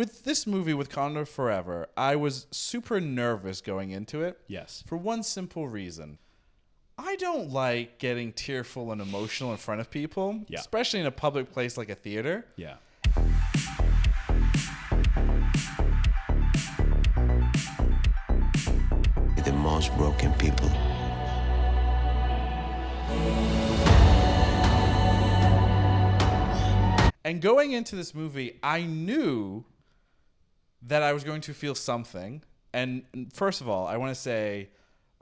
with this movie, with Wakanda Forever, I was super nervous going into it. Yes. For one simple reason. I don't like getting tearful and emotional in front of people, especially in a public place like a theater. Yeah. The most broken people. And going into this movie, I knew that I was going to feel something. And first of all, I want to say,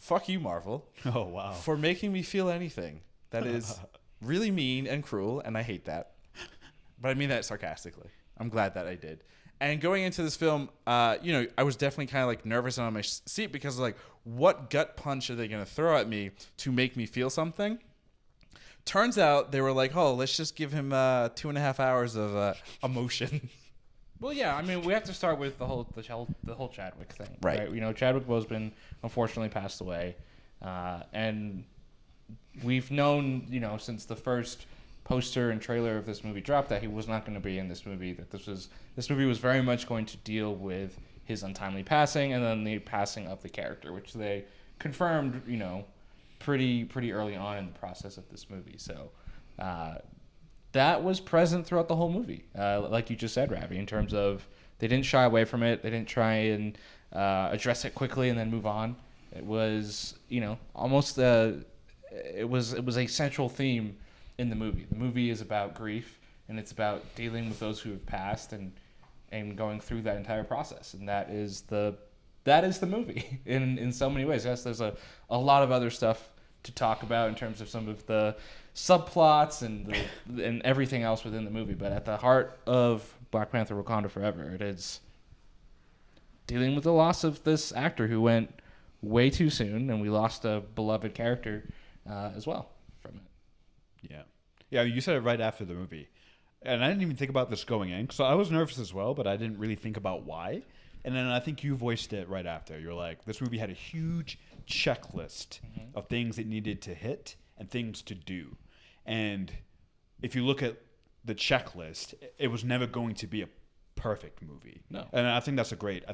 fuck you, Marvel. Oh, wow. For making me feel anything. That is really mean and cruel, and I hate that. But I mean that sarcastically. I'm glad that I did. And going into this film, I was definitely kind of like nervous and on my seat because like, what gut punch are they going to throw at me to make me feel something? Turns out they were like, oh, let's just give him 2.5 hours of emotion. Well, yeah, I mean, we have to start with the whole Chadwick thing, right? You know, Chadwick Boseman unfortunately passed away, and we've known, since the first poster and trailer of this movie dropped that he was not going to be in this movie. That this movie was very much going to deal with his untimely passing and then the passing of the character, which they confirmed, pretty early on in the process of this movie. So that was present throughout the whole movie, like you just said, Ravi, in terms of they didn't shy away from it. They didn't try and address it quickly and then move on. It was, almost it was a central theme in the movie. The movie is about grief, and it's about dealing with those who have passed and going through that entire process. And that is the movie in so many ways. Yes, there's a lot of other stuff to talk about in terms of some of the subplots and everything else within the movie. But at the heart of Black Panther: Wakanda Forever, it is dealing with the loss of this actor who went way too soon, and we lost a beloved character as well from it. Yeah, you said it right after the movie. And I didn't even think about this going in. So I was nervous as well, but I didn't really think about why. And then I think you voiced it right after. You're like, this movie had a huge checklist of things it needed to hit and things to do. And if you look at the checklist, it was never going to be a perfect movie. No. And I think that's a great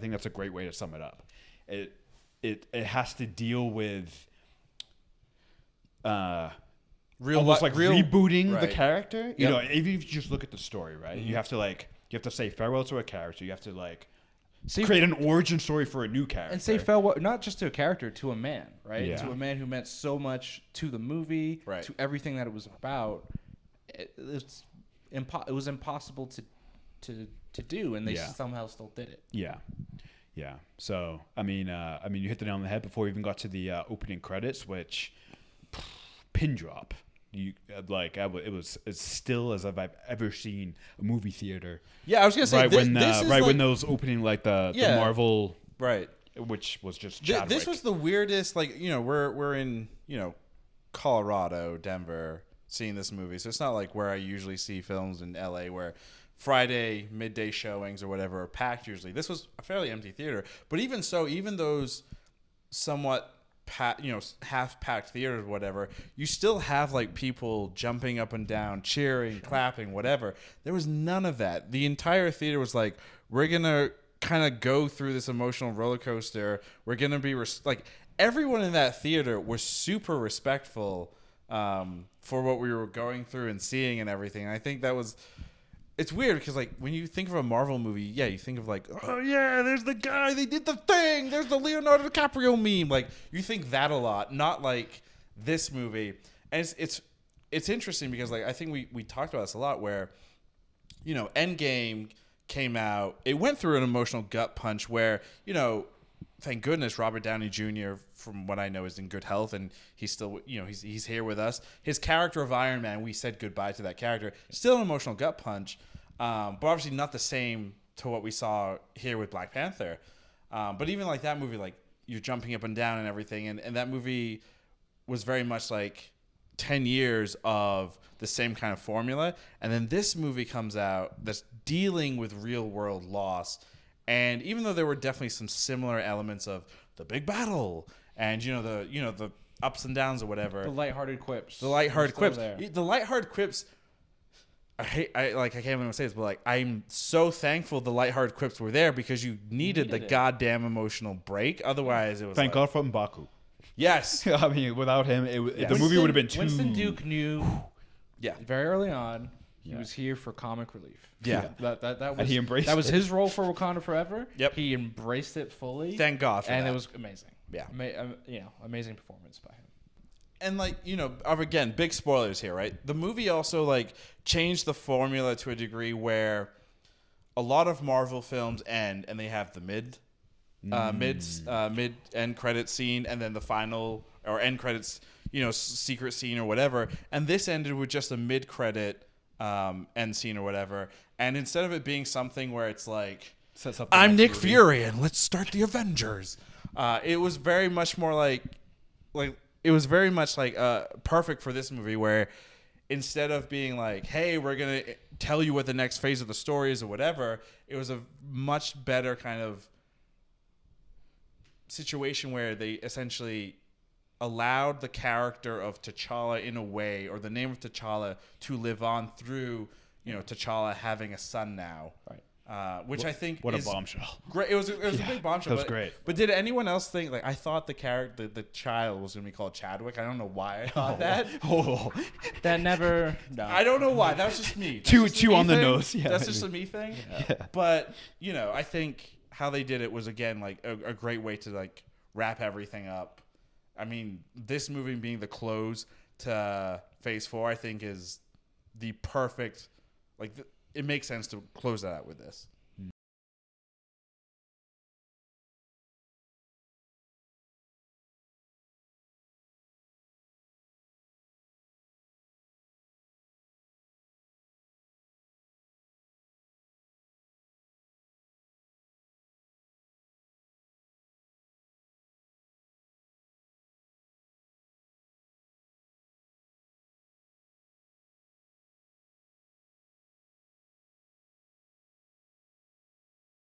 way to sum it up. It has to deal with rebooting the character. You know, even if you just look at the story, right? You have to say farewell to a character. You have to create an origin story for a new character. And say farewell, not just to a character, to a man, right? Yeah. To a man who meant so much to the movie, to everything that it was about. It was impossible to do, and they somehow still did it. Yeah. So, I mean, you hit the nail on the head before we even got to the opening credits, which pin drop. It was as still as I've ever seen a movie theater. Yeah, I was gonna say when those opening the Marvel which was just Chadwick. This was the weirdest. We're in Colorado, Denver, seeing this movie, so it's not like where I usually see films in LA where Friday midday showings or whatever are packed usually. This was a fairly empty theater, but even so, even those somewhat half-packed theaters or whatever, you still have people jumping up and down, cheering, clapping, whatever. There was none of that. The entire theater was like, we're gonna kind of go through this emotional roller coaster. We're gonna be everyone in that theater was super respectful for what we were going through and seeing and everything. And I think that was. It's weird because when you think of a Marvel movie, you think of oh yeah, there's the guy, they did the thing, there's the Leonardo DiCaprio meme. You think that a lot, not like this movie. And it's interesting because I think we talked about this a lot where, Endgame came out, it went through an emotional gut punch where, thank goodness Robert Downey Jr., from what I know, is in good health and he's still, he's here with us. His character of Iron Man, we said goodbye to that character. Still an emotional gut punch, but obviously not the same to what we saw here with Black Panther. But even that movie, you're jumping up and down and everything, and that movie was very much 10 years of the same kind of formula. And then this movie comes out that's dealing with real world loss. And even though there were definitely some similar elements of the big battle and the ups and downs or whatever, The lighthearted quips. The lighthearted quips I can't even say this, but like I'm so thankful the lighthearted quips were there because you needed the goddamn emotional break. Otherwise, it was Thank God for M'Baku. Yes. I mean, without him, the movie would have been too. Winston Duke knew. Yeah. Very early on, he was here for comic relief. Yeah. That was And he embraced that was it. his role for Wakanda Forever. Yep. He embraced it fully. Thank God for and that. it was amazing. Yeah. Amazing performance by him. And like, again, big spoilers here, right? The movie also like changed the formula to a degree where a lot of Marvel films end and they have the mid end credit scene and then the final or end credits, secret scene or whatever. And this ended with just a mid credit end scene or whatever. And instead of it being something where it's like, Sets up the I'm next Nick movie. Fury and let's start the Avengers. It was very much more like it was very much like perfect for this movie where instead of being like, hey, we're going to tell you what the next phase of the story is or whatever, it was a much better kind of situation where they essentially allowed the character of T'Challa in a way, or the name of T'Challa, to live on through, T'Challa having a son now. Right. Which I think What is a bombshell. great. It was a big bombshell. That was great. But did anyone else think I thought the character, the child, was going to be called Chadwick? I don't know why I thought that. Oh, That never. No. I don't know why. That was just me. That's Too- just a too me on the thing. nose. Yeah, That's maybe. just a me thing. Yeah. But I think how they did it was again like a great way to wrap everything up. I mean, this movie being the close to Phase 4, I think is the perfect. It makes sense to close that out with this.